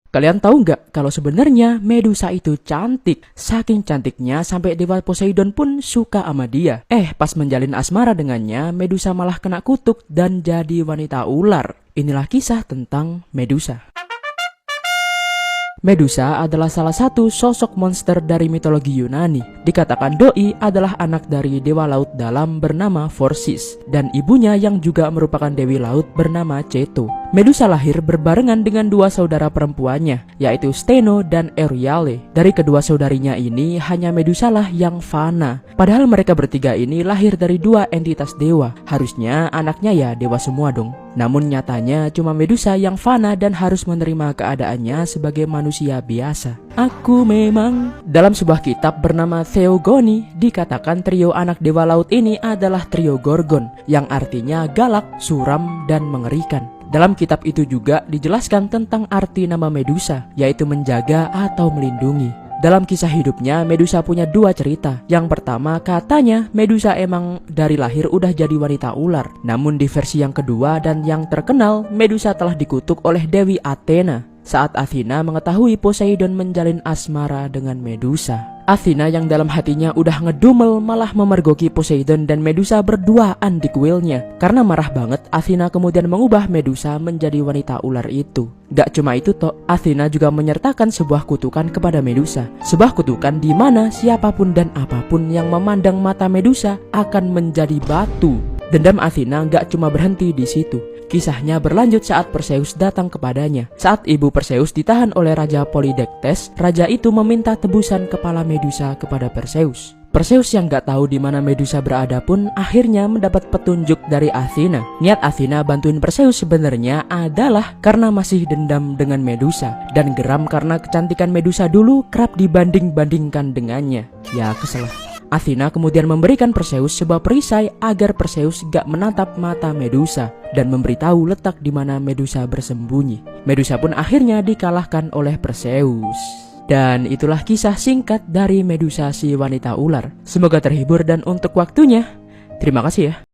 Kalian tahu nggak kalau sebenarnya Medusa itu cantik? Saking cantiknya sampai dewa Poseidon pun suka sama dia. Pas menjalin asmara dengannya, Medusa malah kena kutuk dan jadi wanita ular. Inilah kisah tentang Medusa. Medusa adalah salah satu sosok monster dari mitologi Yunani. Dikatakan doi adalah anak dari dewa laut dalam bernama Phorcys dan ibunya yang juga merupakan dewi laut bernama Ceto. Medusa lahir berbarengan dengan dua saudara perempuannya, yaitu Steno dan Euryale. Dari kedua saudarinya ini, hanya Medusa lah yang fana. Padahal mereka bertiga ini lahir dari dua entitas dewa. Harusnya anaknya ya dewa semua dong. Namun nyatanya cuma Medusa yang fana dan harus menerima keadaannya sebagai manusia biasa. Dalam sebuah kitab bernama Theogony dikatakan trio anak dewa laut ini adalah trio Gorgon, yang artinya galak, suram, dan mengerikan. Dalam kitab itu juga dijelaskan tentang arti nama Medusa, yaitu menjaga atau melindungi. Dalam kisah hidupnya, Medusa punya dua cerita. Yang pertama, katanya Medusa emang dari lahir udah jadi wanita ular. Namun di versi yang kedua dan yang terkenal, Medusa telah dikutuk oleh Dewi Athena saat Athena mengetahui Poseidon menjalin asmara dengan Medusa. Athena yang dalam hatinya udah ngedumel malah memergoki Poseidon dan Medusa berduaan di kuilnya. Karena marah banget, Athena kemudian mengubah Medusa menjadi wanita ular itu. Gak cuma itu toh, Athena juga menyertakan sebuah kutukan kepada Medusa. Sebuah kutukan di mana siapapun dan apapun yang memandang mata Medusa akan menjadi batu. Dendam Athena gak cuma berhenti di situ. Kisahnya berlanjut saat Perseus datang kepadanya. Saat ibu Perseus ditahan oleh Raja Polydectes, raja itu meminta tebusan kepala Medusa kepada Perseus. Perseus yang gak tahu di mana Medusa berada pun akhirnya mendapat petunjuk dari Athena. Niat Athena bantuin Perseus sebenarnya adalah karena masih dendam dengan Medusa dan geram karena kecantikan Medusa dulu kerap dibanding-bandingkan dengannya. Ya kesel. Athena kemudian memberikan Perseus sebuah perisai agar Perseus gak menatap mata Medusa dan memberitahu letak di mana Medusa bersembunyi. Medusa pun akhirnya dikalahkan oleh Perseus. Dan itulah kisah singkat dari Medusa si wanita ular. Semoga terhibur dan untuk waktunya, terima kasih ya.